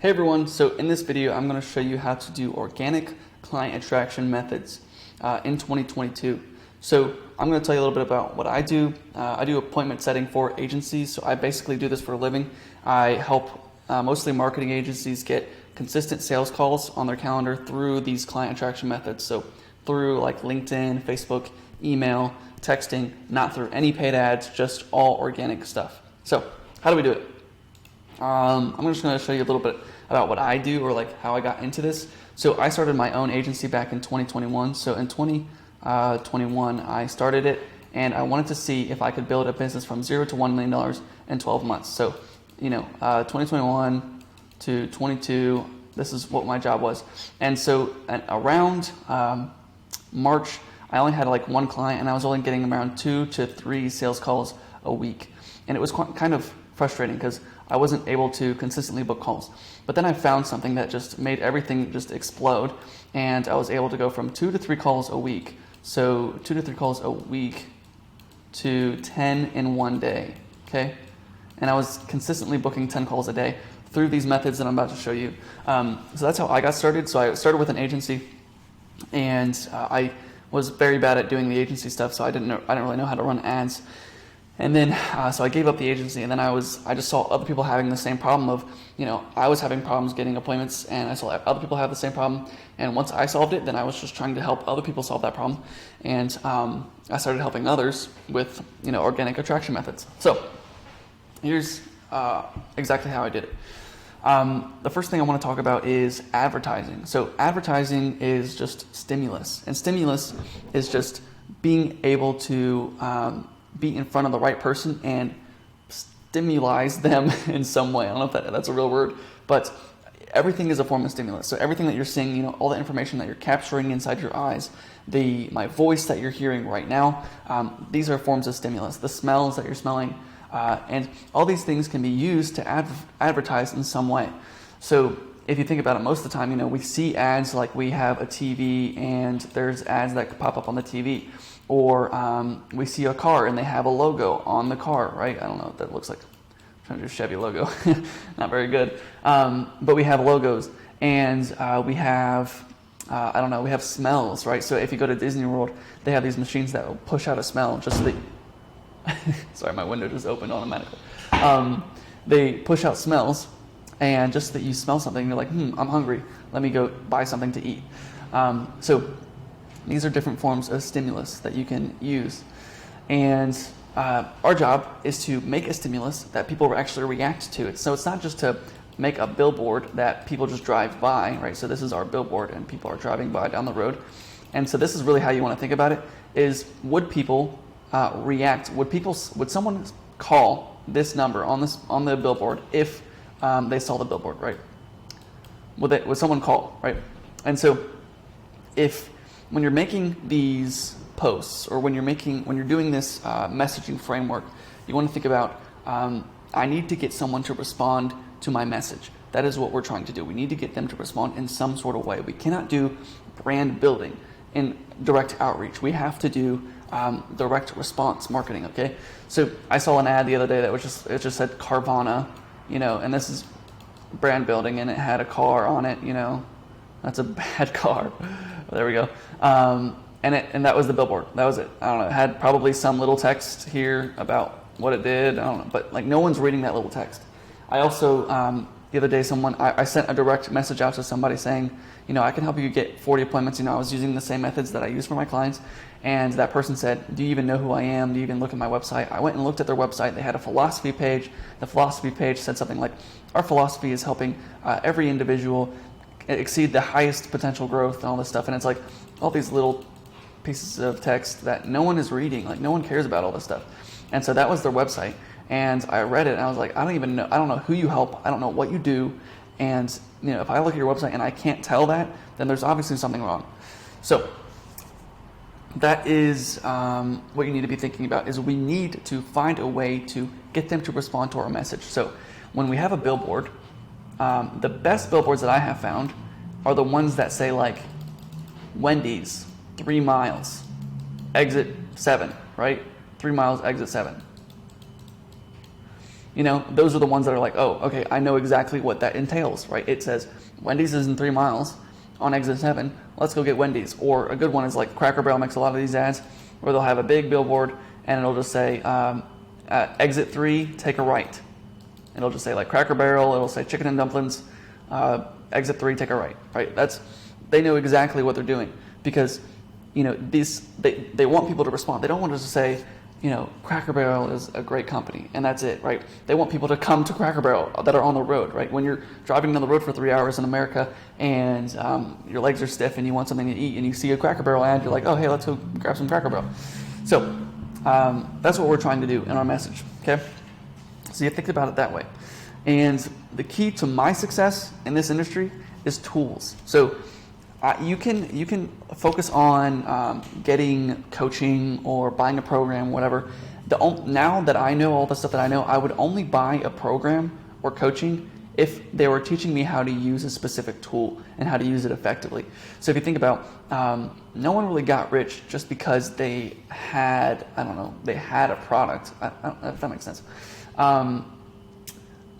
Hey everyone, so in this video I'm going to show you how to do organic client attraction methods in 2022. So I'm going to tell you a little bit about what I do. I do appointment setting for agencies, so I basically do this for a living. I help mostly marketing agencies get consistent sales calls on their calendar through these client attraction methods. So through like LinkedIn, Facebook, email, texting, not through any paid ads, just all organic stuff. So how do we do it? I'm just going to show you a little bit about what I do or like how I got into this. So I started my own agency back in 2021. So in 2021, I started it and I wanted to see if I could build a business from $0 to $1 million in 12 months. So, 2021 to 22, this is what my job was. And so around March, I only had like one client and I was only getting around 2 to 3 sales calls a week. And it was kind of frustrating because I wasn't able to consistently book calls. But then I found something that just made everything just explode, and I was able to go from 2 to 3 calls a week. So 2 to 3 calls a week to 10 in one day, okay? And I was consistently booking 10 calls a day through these methods that I'm about to show you. So that's how I got started. So I started with an agency, and I was very bad at doing the agency stuff, so I didn't really know how to run ads. And then, so I gave up the agency, and then I just saw other people having the same problem of, I was having problems getting appointments, and I saw other people have the same problem. And once I solved it, then I was just trying to help other people solve that problem. And I started helping others with, organic attraction methods. So here's exactly how I did it. The first thing I want to talk about is advertising. So advertising is just stimulus, and stimulus is just being able to be in front of the right person and stimulize them in some way. I don't know if that's a real word, but everything is a form of stimulus. So everything that you're seeing, all the information that you're capturing inside your eyes, my voice that you're hearing right now, these are forms of stimulus. The smells that you're smelling, and all these things can be used to advertise in some way. So if you think about it, most of the time, we see ads like we have a TV and there's ads that pop up on the TV. Or we see a car and they have a logo on the car, right? I don't know what that looks like. I'm trying to do a Chevy logo. Not very good. But we have logos, and we have, we have smells, right? So if you go to Disney World, they have these machines that will push out a smell just so that, sorry, my window just opened automatically. They push out smells, and just so that you smell something, you're like, I'm hungry. Let me go buy something to eat. So these are different forms of stimulus that you can use. And our job is to make a stimulus that people actually react to it. So it's not just to make a billboard that people just drive by, right? So this is our billboard and people are driving by down the road. And so this is really how you want to think about it, is would people react? Would someone call this number on the billboard if they saw the billboard, right? Would someone call, right? And so when you're making these posts, or when you're doing this messaging framework, you want to think about, I need to get someone to respond to my message. That is what we're trying to do. We need to get them to respond in some sort of way. We cannot do brand building in direct outreach. We have to do direct response marketing, okay? So I saw an ad the other day that it just said Carvana, and this is brand building, and it had a car on it, That's a bad car. There we go. And that was the billboard. That was it. I don't know. It had probably some little text here about what it did. I don't know. But like no one's reading that little text. I also, the other day, I sent a direct message out to somebody saying, I can help you get 40 appointments. I was using the same methods that I use for my clients. And that person said, do you even know who I am? Do you even look at my website? I went and looked at their website. They had a philosophy page. The philosophy page said something like, our philosophy is helping every individual exceed the highest potential growth and all this stuff. And it's like all these little pieces of text that no one is reading. Like no one cares about all this stuff. And so that was their website. And I read it and I was like, I don't know who you help. I don't know what you do. And if I look at your website and I can't tell that, then there's obviously something wrong. So that is what you need to be thinking about, is we need to find a way to get them to respond to our message. So when we have a billboard, the best billboards that I have found are the ones that say like Wendy's, 3 miles, exit 7, right? 3 miles, exit 7. those are the ones that are like, oh, okay, I know exactly what that entails, right? It says Wendy's is in 3 miles on exit 7. Let's go get Wendy's. Or a good one is like Cracker Barrel makes a lot of these ads where they'll have a big billboard and it'll just say exit 3, take a right. It'll just say like Cracker Barrel. It'll say chicken and dumplings, exit 3, take a right. Right? They know exactly what they're doing because they want people to respond. They don't want to just say, Cracker Barrel is a great company and that's it, right? They want people to come to Cracker Barrel that are on the road, right? When you're driving down the road for 3 hours in America and your legs are stiff and you want something to eat and you see a Cracker Barrel ad, you're like, oh, hey, let's go grab some Cracker Barrel. So that's what we're trying to do in our message, okay? So you think about it that way. And the key to my success in this industry is tools. So you can focus on getting coaching or buying a program, whatever. Now that I know all the stuff that I know, I would only buy a program or coaching if they were teaching me how to use a specific tool and how to use it effectively. So if you think about, no one really got rich just because they had a product. I don't know if that makes sense.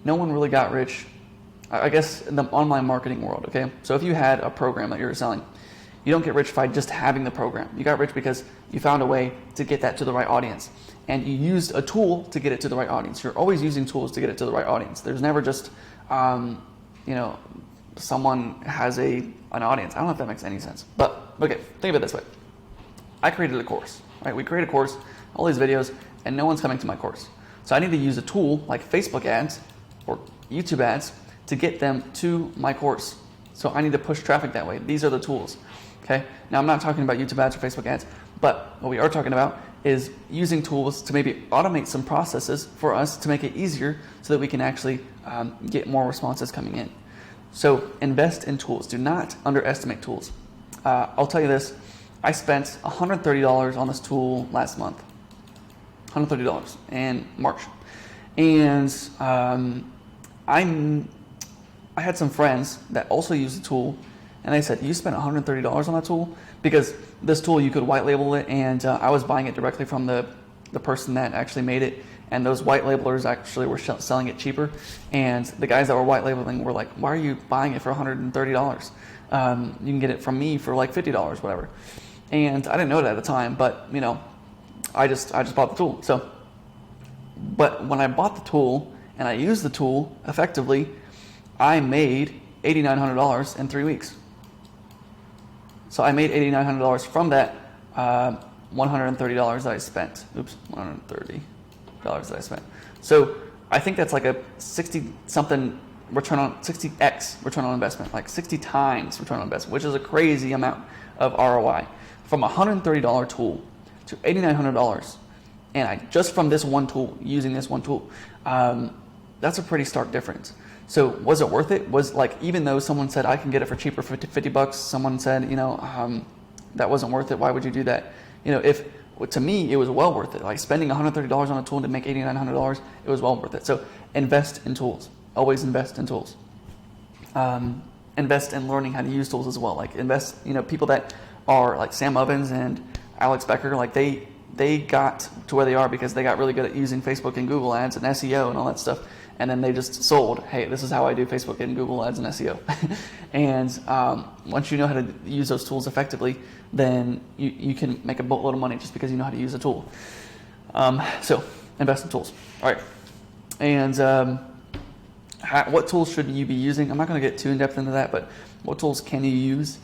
No one really got rich, I guess, in the online marketing world, okay? So if you had a program that you're selling, you don't get rich by just having the program. You got rich because you found a way to get that to the right audience. And you used a tool to get it to the right audience. You're always using tools to get it to the right audience. There's never just, someone has an audience. I don't know if that makes any sense. But, okay, think of it this way. I created a course, right? We create a course, all these videos, and no one's coming to my course. So I need to use a tool like Facebook ads or YouTube ads to get them to my course. So I need to push traffic that way. These are the tools, okay? Now I'm not talking about YouTube ads or Facebook ads, but what we are talking about is using tools to maybe automate some processes for us to make it easier so that we can actually get more responses coming in. So invest in tools. Do not underestimate tools. I'll tell you this, I spent $130 on this tool last month. $130 in March. And I had some friends that also used the tool, and they said, you spent $130 on that tool? Because this tool, you could white label it, and I was buying it directly from the person that actually made it, and those white labelers actually were selling it cheaper, and the guys that were white labeling were like, why are you buying it for $130? You can get it from me for like $50, whatever. And I didn't know it at the time, but I just bought the tool. But when I bought the tool and I used the tool effectively, I made $8,900 in 3 weeks. So I made $8,900 from that $130 that I spent. $130 that I spent. So I think that's like a 60-something return 60x return on investment, like 60 times return on investment, which is a crazy amount of ROI. From a $130 tool to $8,900, and just from this one tool, using this one tool, that's a pretty stark difference. So was it worth it? Was like, even though someone said I can get it for cheaper, $50, someone said, that wasn't worth it. Why would you do that? To me, it was well worth it. Like spending $130 on a tool to make $8,900, it was well worth it. So invest in tools. Always invest in tools. Invest in learning how to use tools as well. Like invest, people that are like Sam Ovens and Alex Becker, like they got to where they are because they got really good at using Facebook and Google ads and SEO and all that stuff. And then they just sold, hey, this is how I do Facebook and Google ads and SEO. And once you know how to use those tools effectively, then you can make a boatload of money just because you know how to use a tool. So invest in tools. All right. And what tools should you be using? I'm not going to get too in-depth into that, but what tools can you use?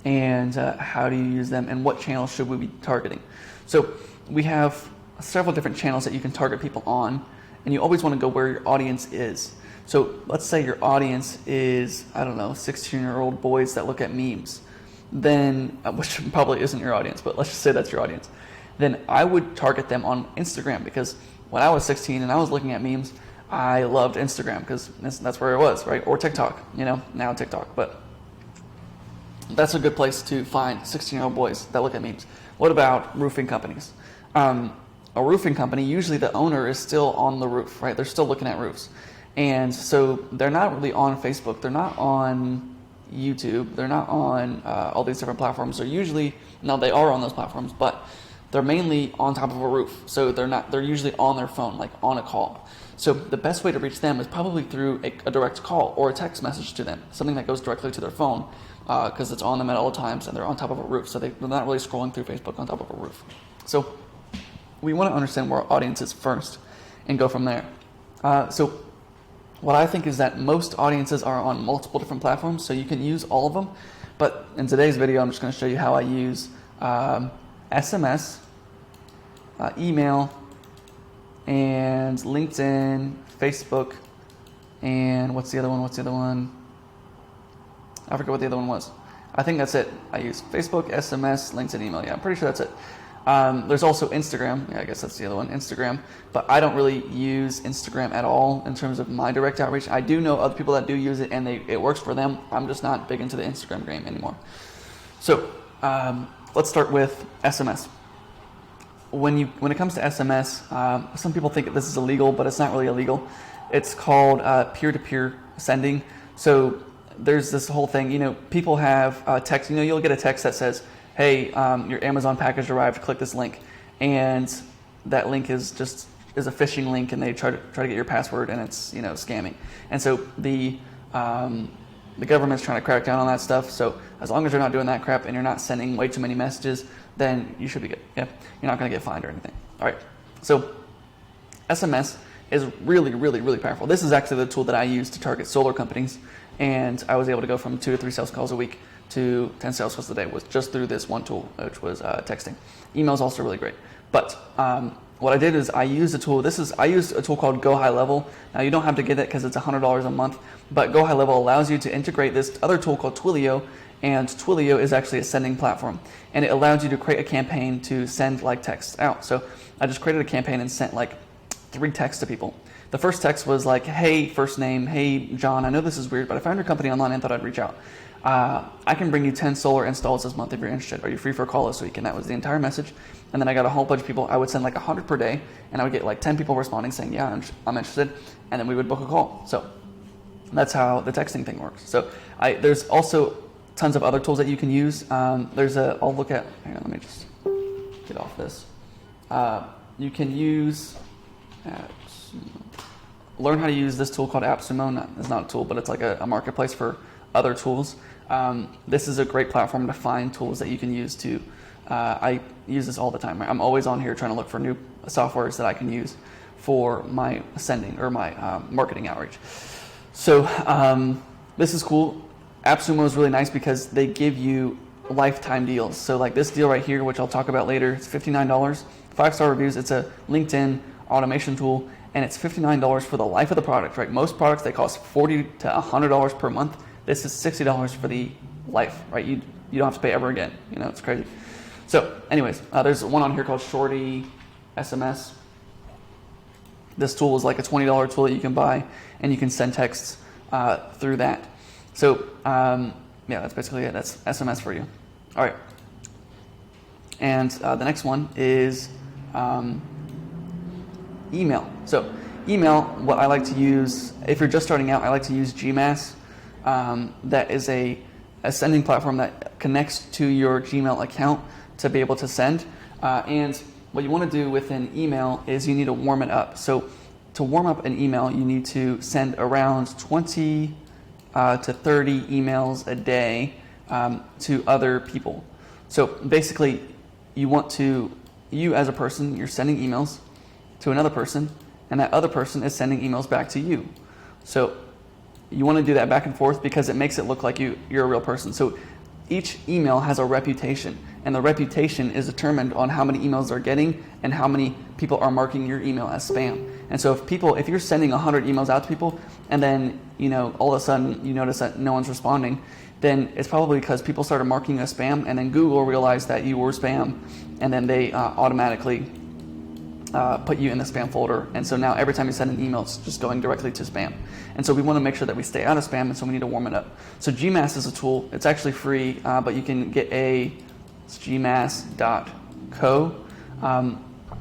And how do you use them? And what channels should we be targeting? So we have several different channels that you can target people on. And you always want to go where your audience is. So let's say your audience is, 16-year-old boys that look at memes. Then, which probably isn't your audience, but let's just say that's your audience. Then I would target them on Instagram, because when I was 16 and I was looking at memes, I loved Instagram because that's where it was, right? Or TikTok, now TikTok. But that's a good place to find 16-year-old boys that look at memes. What about roofing companies? A roofing company, usually the owner is still on the roof, right? They're still looking at roofs. And so they're not really on Facebook. They're not on YouTube. They're not on all these different platforms. They are on those platforms, but they're mainly on top of a roof. So they're usually on their phone, like on a call. So the best way to reach them is probably through a direct call or a text message to them, something that goes directly to their phone, because it's on them at all times and they're on top of a roof, so they're not really scrolling through Facebook on top of a roof. So we want to understand where our audience is first and go from there. So what I think is that most audiences are on multiple different platforms, so you can use all of them. But in today's video, I'm just going to show you how I use SMS, email, and LinkedIn, Facebook, and what's the other one? I forget what the other one was. I think that's it. I use Facebook, SMS, LinkedIn, email. Yeah, I'm pretty sure that's it. There's also Instagram. Yeah, I guess that's the other one, Instagram. But I don't really use Instagram at all in terms of my direct outreach. I do know other people that do use it, and it works for them. I'm just not big into the Instagram game anymore. So let's start with SMS. When it comes to SMS, some people think this is illegal, but it's not really illegal. It's called peer-to-peer sending. So there's this whole thing, people have text, you'll get a text that says, hey, your Amazon package arrived, click this link. And that link is a phishing link, and they try to get your password, and it's, scamming. And so the government's trying to crack down on that stuff. So as long as you're not doing that crap and you're not sending way too many messages, then you should be good. Yeah, you're not going to get fined or anything. All right. So SMS is really, really, really powerful. This is actually the tool that I use to target solar companies, and I was able to go from 2 to 3 sales calls a week to 10 sales calls a day was just through this one tool, which was texting. Email is also really great. But what I did is I used a tool. I used a tool called Go High Level. Now you don't have to get it because it's $100 a month, but Go High Level allows you to integrate this other tool called Twilio, and Twilio is actually a sending platform, and it allows you to create a campaign to send like texts out. So I just created a campaign and sent like 3 texts to people. The first text was like, hey, first name, hey, John, I know this is weird, but I found your company online and thought I'd reach out. I can bring you 10 solar installs this month if you're interested. Are you free for a call this week? And that was the entire message. And then I got a whole bunch of people. I would send like 100 per day, and I would get like 10 people responding saying, yeah, I'm interested. And then we would book a call. So that's how the texting thing works. So there's also tons of other tools that you can use. I'll look at, hang on, let me just get off this. You can use, learn how to use this tool called AppSumo. It's not a tool, but it's like a marketplace for other tools. This is a great platform to find tools that you can use to, I use this all the time. I'm always on here trying to look for new softwares that I can use for my sending or my marketing outreach. So this is cool. AppSumo is really nice because they give you lifetime deals. So like this deal right here, which I'll talk about later, it's $59, 5-star reviews. It's a LinkedIn automation tool, and it's $59 for the life of the product, right? Most products, they cost $40 to $100 per month. This is $60 for the life, right? You don't have to pay ever again. It's crazy. So anyways, there's one on here called Shorty SMS. This tool is like a $20 tool that you can buy, and you can send texts through that. So yeah, that's basically it. That's SMS for you. All right. And the next one is email. So email, what I like to use, if you're just starting out, I like to use Gmass. That is a sending platform that connects to your Gmail account to be able to send. And what you want to do with an email is you need to warm it up. So to warm up an email, you need to send around 20 to 30 emails a day to other people. So basically, you as a person, you're sending emails to another person, and that other person is sending emails back to you. So you want to do that back and forth because it makes it look like you're a real person. So each email has a reputation, and the reputation is determined on how many emails they're getting and how many people are marking your email as spam. And so if you're sending 100 emails out to people, and then all of a sudden you notice that no one's responding, then it's probably because people started marking you as spam, and then Google realized that you were spam, and then they automatically put you in the spam folder. And so now every time you send an email, it's just going directly to spam. And so we want to make sure that we stay out of spam, and so we need to warm it up. So Gmass is a tool. It's actually free, but you can get gmass.co.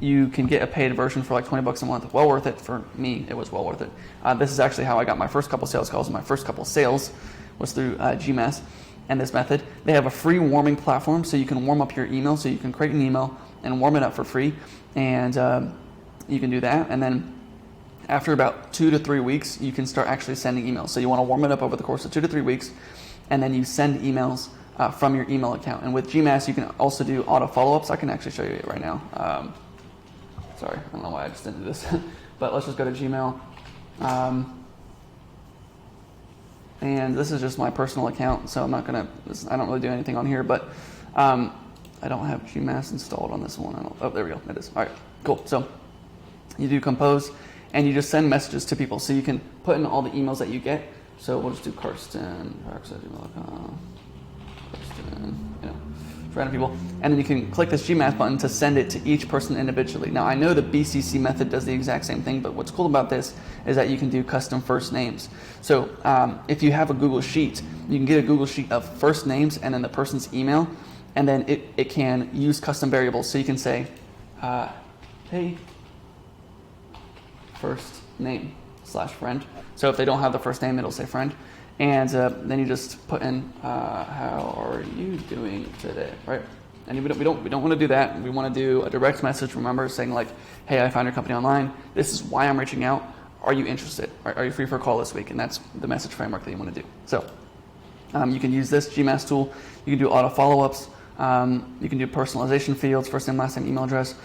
You can get a paid version for like $20 a month. Well worth it. For me, it was well worth it. This is actually how I got my first couple sales calls, and my first couple sales was through Gmass and this method. They have a free warming platform, so you can warm up your email. So you can create an email and warm it up for free, and you can do that. And then after about 2 to 3 weeks, you can start actually sending emails. So you want to warm it up over the course of 2 to 3 weeks, and then you send emails from your email account. And with GMass, you can also do auto follow-ups. I can actually show you it right now. Sorry, I don't know why I just didn't do this. But let's just go to Gmail. And this is just my personal account, so I'm not gonna, I don't really do anything on here, but I don't have GMass installed on this one. Oh, there we go, it is. All right, cool. So you do compose, and you just send messages to people. So you can put in all the emails that you get. So we'll just do Karsten, Karsten, random people, and then you can click this GMass button to send it to each person individually. Now I know the BCC method does the exact same thing, but what's cool about this is that you can do custom first names. So if you have a Google Sheet, you can get a Google Sheet of first names and then the person's email, and then it can use custom variables. So you can say, hey, first name / friend. So if they don't have the first name, it'll say friend. And then you just put in, how are you doing today, right? And we don't want to do that. We want to do a direct message, remember, saying like, hey, I found your company online. This is why I'm reaching out. Are you interested? Are you free for a call this week? And that's the message framework that you want to do. So you can use this GMass tool. You can do auto follow-ups. You can do personalization fields, first name, last name, email address.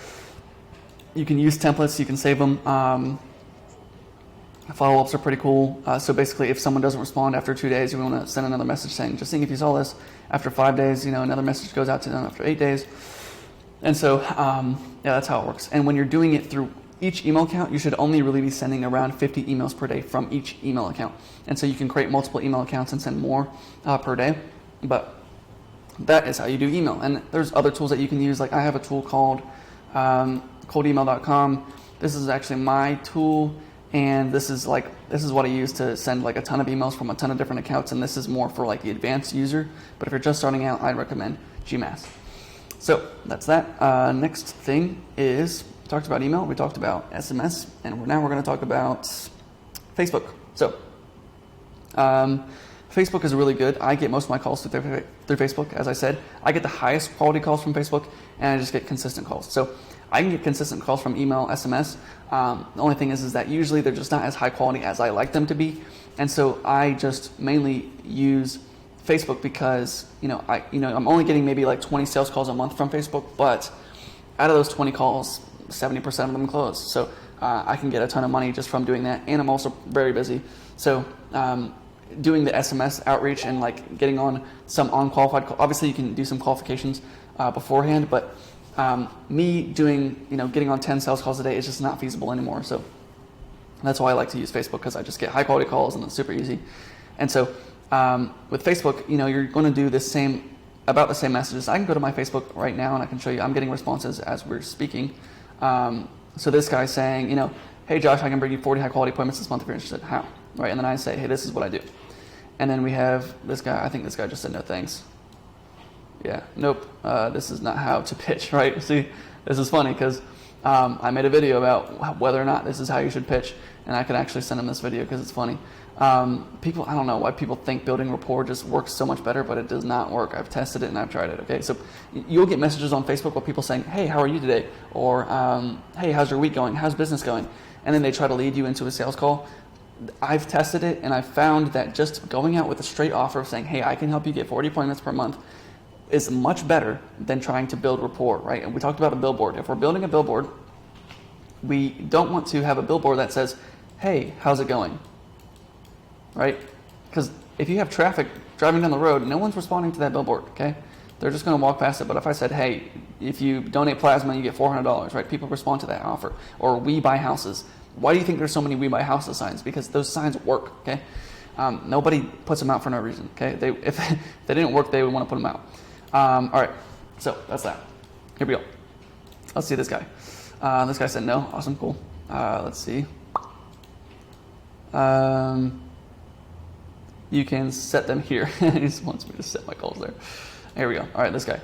You can use templates. You can save them. Follow-ups are pretty cool. So basically, if someone doesn't respond after 2 days, we want to send another message saying, just seeing if you saw this. After 5 days, another message goes out to them after 8 days. And so, yeah, that's how it works. And when you're doing it through each email account, you should only really be sending around 50 emails per day from each email account. And so you can create multiple email accounts and send more per day. But that is how you do email. And there's other tools that you can use. Like I have a tool called coldemail.com. This is actually my tool. And this is what I use to send like a ton of emails from a ton of different accounts. And this is more for like the advanced user. But if you're just starting out, I'd recommend GMass. So that's that. Next thing is, we talked about email, we talked about SMS, and now we're going to talk about Facebook. So Facebook is really good. I get most of my calls through Facebook. As I said, I get the highest quality calls from Facebook, and I just get consistent calls. So I can get consistent calls from email, SMS. The only thing is that usually they're just not as high quality as I like them to be. And so I just mainly use Facebook because, I'm only getting maybe like 20 sales calls a month from Facebook, but out of those 20 calls, 70% of them close. So I can get a ton of money just from doing that. And I'm also very busy. So doing the SMS outreach and like getting on some unqualified, obviously you can do some qualifications beforehand, but me doing, getting on 10 sales calls a day is just not feasible anymore. So that's why I like to use Facebook, because I just get high quality calls and it's super easy. And so with Facebook, you're going to do about the same messages. I can go to my Facebook right now and I can show you, I'm getting responses as we're speaking. So this guy's saying, hey Josh, I can bring you 40 high quality appointments this month if you're interested. How? Right? And then I say, hey, this is what I do. And then we have this guy, I think this guy just said no thanks. Yeah, nope, this is not how to pitch, right? See, this is funny because I made a video about whether or not this is how you should pitch, and I could actually send him this video because it's funny. People, I don't know why people think building rapport just works so much better, but it does not work. I've tested it and I've tried it, okay? So you'll get messages on Facebook with people saying, hey, how are you today? Or, hey, how's your week going? How's business going? And then they try to lead you into a sales call. I've tested it and I've found that just going out with a straight offer of saying, hey, I can help you get 40 appointments per month is much better than trying to build rapport, right? And we talked about a billboard. If we're building a billboard, we don't want to have a billboard that says, hey, how's it going? Right? Because if you have traffic driving down the road, no one's responding to that billboard, okay? They're just going to walk past it. But if I said, hey, if you donate plasma, you get $400, right? People respond to that offer. Or we buy houses. Why do you think there's so many we buy houses signs? Because those signs work, okay? Nobody puts them out for no reason, okay? If they didn't work, they would want to put them out. All right, so that's that. Here we go. Let's see this guy. This guy said no. Awesome, cool. Let's see. You can set them here. He just wants me to set my calls there. Here we go. All right, this guy.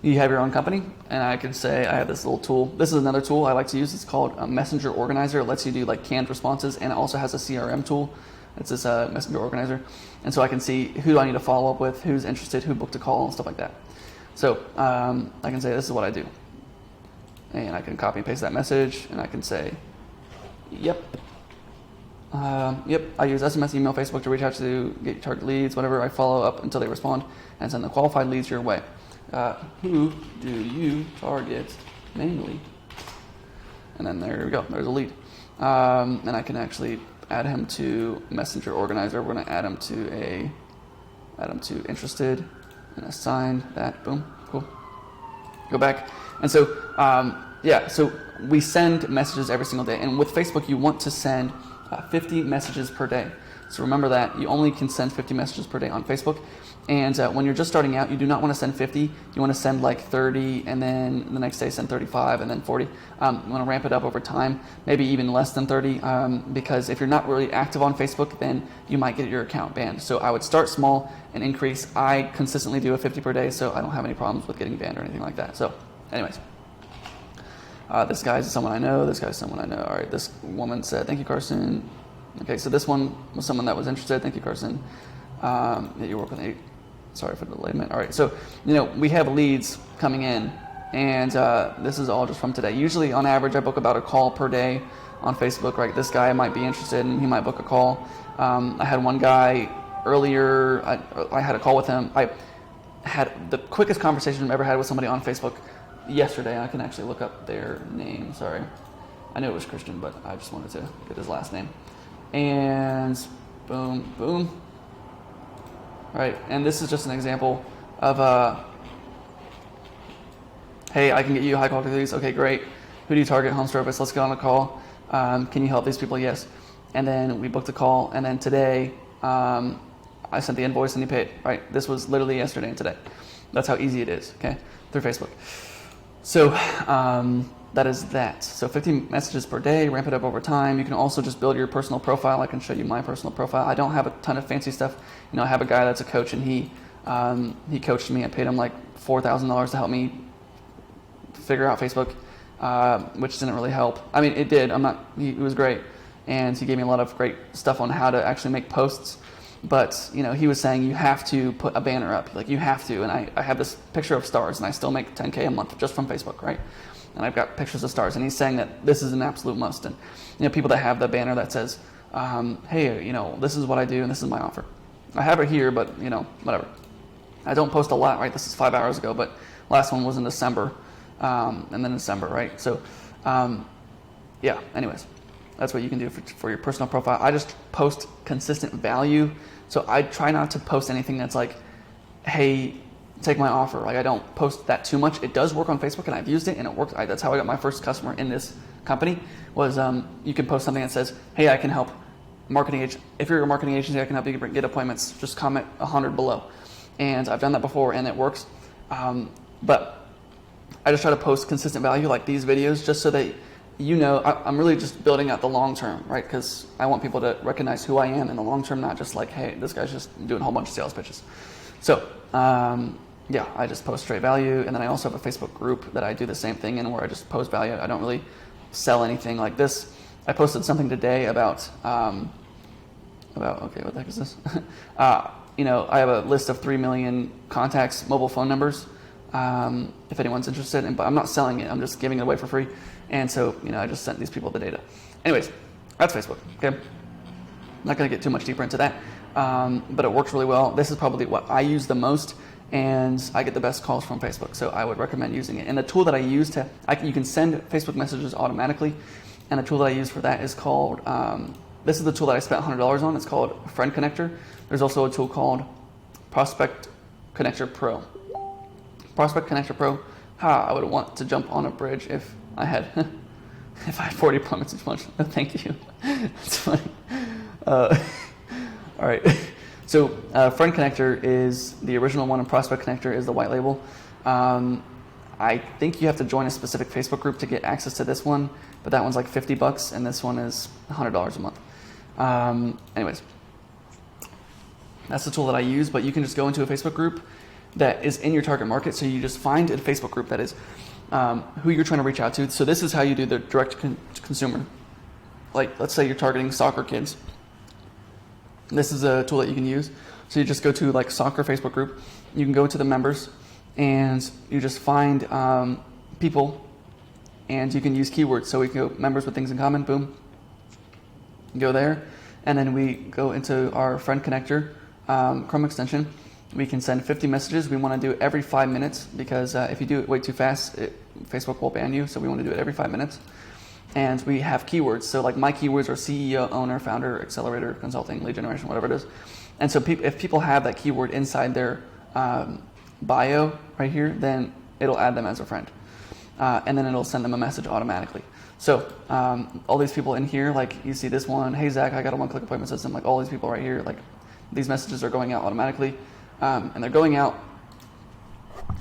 You have your own company, and I can say I have this little tool. This is another tool I like to use. It's called Messenger Organizer. It lets you do like canned responses, and it also has a CRM tool. It's this Messenger Organizer. And so I can see who do I need to follow up with, who's interested, who booked a call, and stuff like that. So I can say this is what I do. And I can copy and paste that message, and I can say, yep, Yep, I use SMS, email, Facebook to reach out to get target leads, whatever. I follow up until they respond and send the qualified leads your way. Who do you target mainly? And then there we go. There's a lead. And I can actually add him to Messenger Organizer. We're going to add him to interested and assign that. Boom. Cool. Go back. And so, so we send messages every single day. And with Facebook, you want to send 50 messages per day. So remember that you only can send 50 messages per day on Facebook. And when you're just starting out, you do not want to send 50. You want to send like 30, and then the next day send 35, and then 40. You want to ramp it up over time, maybe even less than 30, because if you're not really active on Facebook, then you might get your account banned. So I would start small and increase. I consistently do a 50 per day, so I don't have any problems with getting banned or anything like that. So anyways. This guy's someone I know. This guy's someone I know. All right, this woman said, thank you, Carson. Okay, so this one was someone that was interested. Thank you, Carson. You work with 8. Sorry for the delayment. All right, so, we have leads coming in, and this is all just from today. Usually, on average, I book about a call per day on Facebook, right? This guy might be interested, and he might book a call. I had one guy earlier. I had a call with him. I had the quickest conversation I've ever had with somebody on Facebook yesterday. I can actually look up their name. Sorry. I knew it was Christian, but I just wanted to get his last name. And boom, boom. All right, and this is just an example of, hey, I can get you high quality leads. Okay, great. Who do you target? Home service. Let's get on a call. Can you help these people? Yes. And then we booked a call. And then today, I sent the invoice and he paid. Right. This was literally yesterday and today. That's how easy it is. Okay, through Facebook. So that is that. So 50 messages per day, ramp it up over time. You can also just build your personal profile. I can show you my personal profile. I don't have a ton of fancy stuff. I have a guy that's a coach, and he coached me. I paid him like $4,000 to help me figure out Facebook, which didn't really help. I mean, it did. He was great, and he gave me a lot of great stuff on how to actually make posts. But he was saying you have to put a banner up, like you have to. And I have this picture of stars, and I still make $10K a month just from Facebook, right? And I've got pictures of stars, and he's saying that this is an absolute must. And people that have the banner that says, hey, this is what I do, and this is my offer. I have it here, but whatever. I don't post a lot, right? This is 5 hours ago, but last one was in December, and then December, right? So, anyways. That's what you can do for your personal profile. I just post consistent value. So I try not to post anything that's like, hey, take my offer. Like I don't post that too much. It does work on Facebook, and I've used it, and it works. That's how I got my first customer in this company was you can post something that says, hey, I can help marketing agent. If you're a marketing agency, I can help you get appointments. Just comment 100 below. And I've done that before, and it works. But I just try to post consistent value like these videos just so that I'm really just building out the long term, right? Because I want people to recognize who I am in the long term, not just like, hey, this guy's just doing a whole bunch of sales pitches. So, I just post straight value. And then I also have a Facebook group that I do the same thing in, where I just post value. I don't really sell anything like this. I posted something today about okay, what the heck is this? I have a list of 3 million contacts, mobile phone numbers. If anyone's interested, but I'm not selling it. I'm just giving it away for free. And so, I just sent these people the data. Anyways, that's Facebook, okay? I'm not going to get too much deeper into that, but it works really well. This is probably what I use the most, and I get the best calls from Facebook, so I would recommend using it. And the tool that I use you can send Facebook messages automatically, and the tool that I use for that is called, this is the tool that I spent $100 on. It's called Friend Connector. There's also a tool called Prospect Connector Pro. Prospect Connector Pro, I would want to jump on a bridge if I had 40 appointments each month. Thank you. That's funny. All right. So Friend Connector is the original one, and Prospect Connector is the white label. I think you have to join a specific Facebook group to get access to this one, but that one's like $50, and this one is $100 a month. Anyways, that's the tool that I use, but you can just go into a Facebook group that is in your target market. So you just find a Facebook group that is who you're trying to reach out to. So this is how you do the direct consumer. Like, let's say you're targeting soccer kids. This is a tool that you can use. So you just go to like soccer Facebook group. You can go to the members, and you just find people, and you can use keywords. So we can go members with things in common. Boom. Go there. And then we go into our friend connector Chrome extension. We can send 50 messages. We want to do it every 5 minutes because if you do it way too fast, Facebook will ban you. So we want to do it every 5 minutes. And we have keywords. So like my keywords are CEO, owner, founder, accelerator, consulting, lead generation, whatever it is. And so if people have that keyword inside their bio right here, then it'll add them as a friend. And then it'll send them a message automatically. So all these people in here, like you see this one, hey Zach, I got a one-click appointment system. Like all these people right here, like these messages are going out automatically. And they're going out.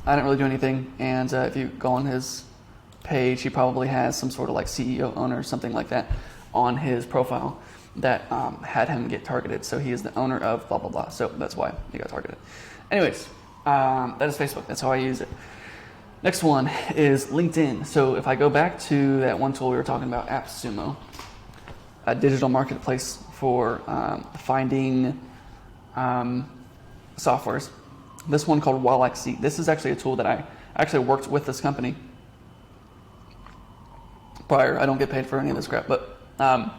I didn't really do anything. And if you go on his page, he probably has some sort of like CEO, owner, something like that on his profile that had him get targeted. So he is the owner of blah, blah, blah. So that's why he got targeted. Anyways, that is Facebook. That's how I use it. Next one is LinkedIn. So if I go back to that one tool we were talking about, AppSumo, a digital marketplace for finding softwares. This one called WildXC. This is actually a tool that I actually worked with this company prior. I don't get paid for any of this crap, but I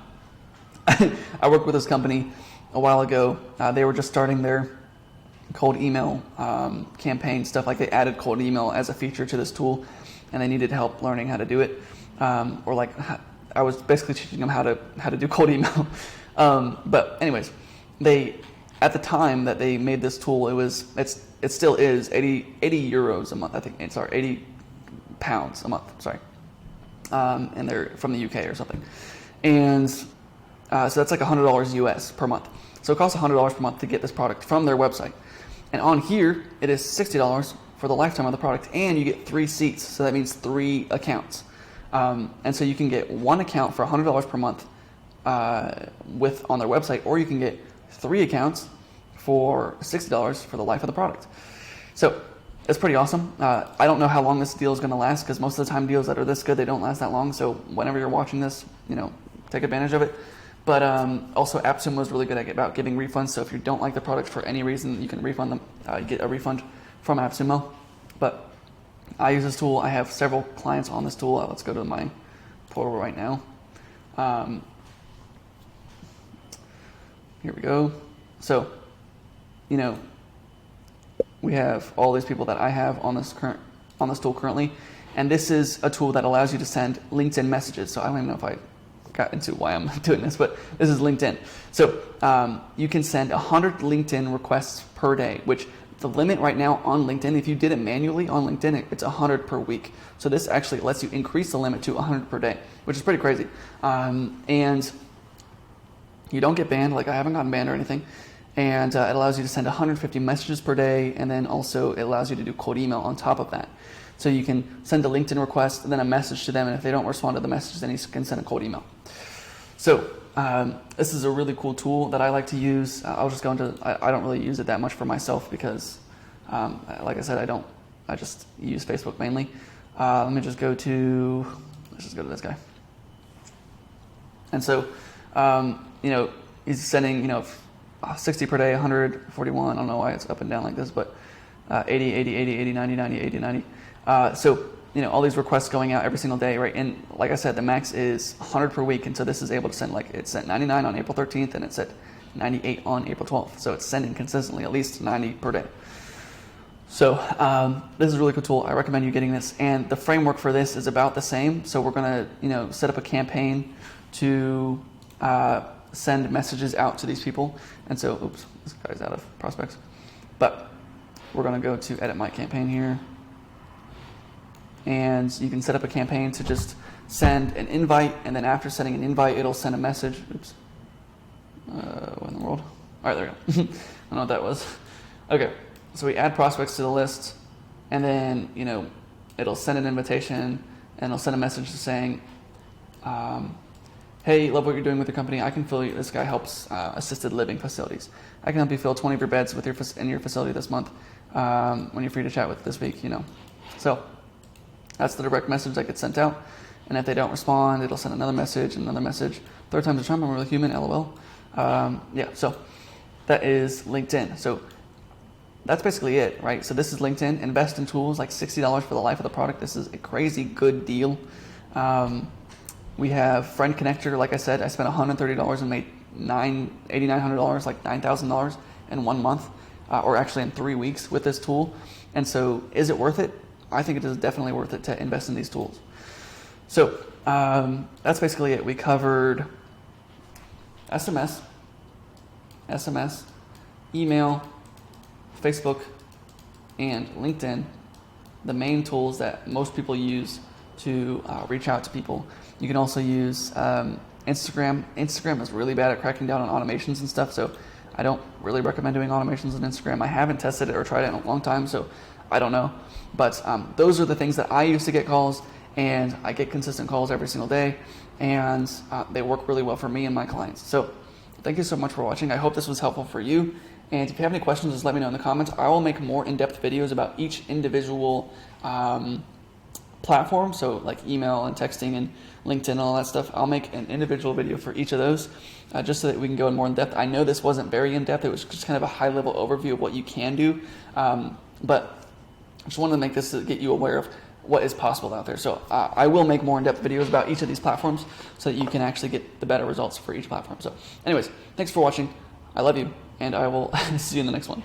worked with this company a while ago. They were just starting their cold email campaign stuff. Like they added cold email as a feature to this tool, and they needed help learning how to do it. Or like I was basically teaching them how to do cold email. But anyways, at the time that they made this tool, it still is 80 euros a month. I think it's 80 pounds a month. Sorry, and they're from the UK or something, and so that's like $100 US per month. So it costs $100 per month to get this product from their website, and on here it is $60 for the lifetime of the product, and you get 3 seats. So that means 3 accounts, and so you can get 1 account for $100 per month on their website, or you can get 3 accounts for $60 for the life of the product. So it's pretty awesome. I don't know how long this deal is going to last because most of the time deals that are this good, they don't last that long. So whenever you're watching this, take advantage of it. But also AppSumo is really good about giving refunds. So if you don't like the product for any reason, you can refund them. You get a refund from AppSumo. But I use this tool. I have several clients on this tool. Let's go to my portal right now. Here we go. So, we have all these people that I have on this tool currently, and this is a tool that allows you to send LinkedIn messages. So I don't even know if I got into why I'm doing this, but this is LinkedIn. So you can send 100 LinkedIn requests per day, which the limit right now on LinkedIn, if you did it manually on LinkedIn, it's 100 per week. So this actually lets you increase the limit to 100 per day, which is pretty crazy. And you don't get banned, like I haven't gotten banned or anything. And it allows you to send 150 messages per day, and then also it allows you to do cold email on top of that. So you can send a LinkedIn request and then a message to them, and if they don't respond to the message, then you can send a cold email. So this is a really cool tool that I like to use. I'll just go into, I don't really use it that much for myself because, like I said, I just use Facebook mainly. Let me just go to, let's just go to this guy. And so, he's sending, 60 per day, 141. I don't know why it's up and down like this, but 80, 80, 80, 80, 90, 90, 80, 90. So, all these requests going out every single day, right? And like I said, the max is 100 per week. And so this is able to send, like it sent 99 on April 13th and it sent 98 on April 12th. So it's sending consistently at least 90 per day. So this is a really cool tool. I recommend you getting this. And the framework for this is about the same. So we're going to, set up a campaign to send messages out to these people. And so, oops, this guy's out of prospects. But we're going to go to edit my campaign here. And you can set up a campaign to just send an invite. And then after sending an invite, it'll send a message. Oops. What in the world? All right, there we go. I don't know what that was. Okay. So we add prospects to the list. And then, it'll send an invitation. And it'll send a message saying, hey, love what you're doing with your company. I can fill you. This guy helps assisted living facilities. I can help you fill 20 of your beds in your facility this month when you're free to chat with this week, So that's the direct message that gets sent out. And if they don't respond, it'll send another message, another message. 3rd time's a charm. I'm really human, LOL. So that is LinkedIn. So that's basically it, right? So this is LinkedIn. Invest in tools, like $60 for the life of the product. This is a crazy good deal. We have Friend Connector. Like I said, I spent $130 and made $8,900, like $9,000 in 1 month, or actually in 3 weeks with this tool. And so is it worth it? I think it is definitely worth it to invest in these tools. So that's basically it. We covered SMS, email, Facebook, and LinkedIn, the main tools that most people use to reach out to people. You can also use Instagram. Instagram is really bad at cracking down on automations and stuff, so I don't really recommend doing automations on Instagram. I haven't tested it or tried it in a long time, so I don't know. But those are the things that I use to get calls, and I get consistent calls every single day, and they work really well for me and my clients. So thank you so much for watching. I hope this was helpful for you. And if you have any questions, just let me know in the comments. I will make more in-depth videos about each individual platform, so like email and texting and LinkedIn and all that stuff. I'll make an individual video for each of those, just so that we can go in more in depth. I know this wasn't very in depth. It was just kind of a high level overview of what you can do, but I just wanted to make this to get you aware of what is possible out there. So I will make more in-depth videos about each of these platforms so that you can actually get the better results for each platform. So anyways, thanks for watching. I love you, and I will see you in the next one.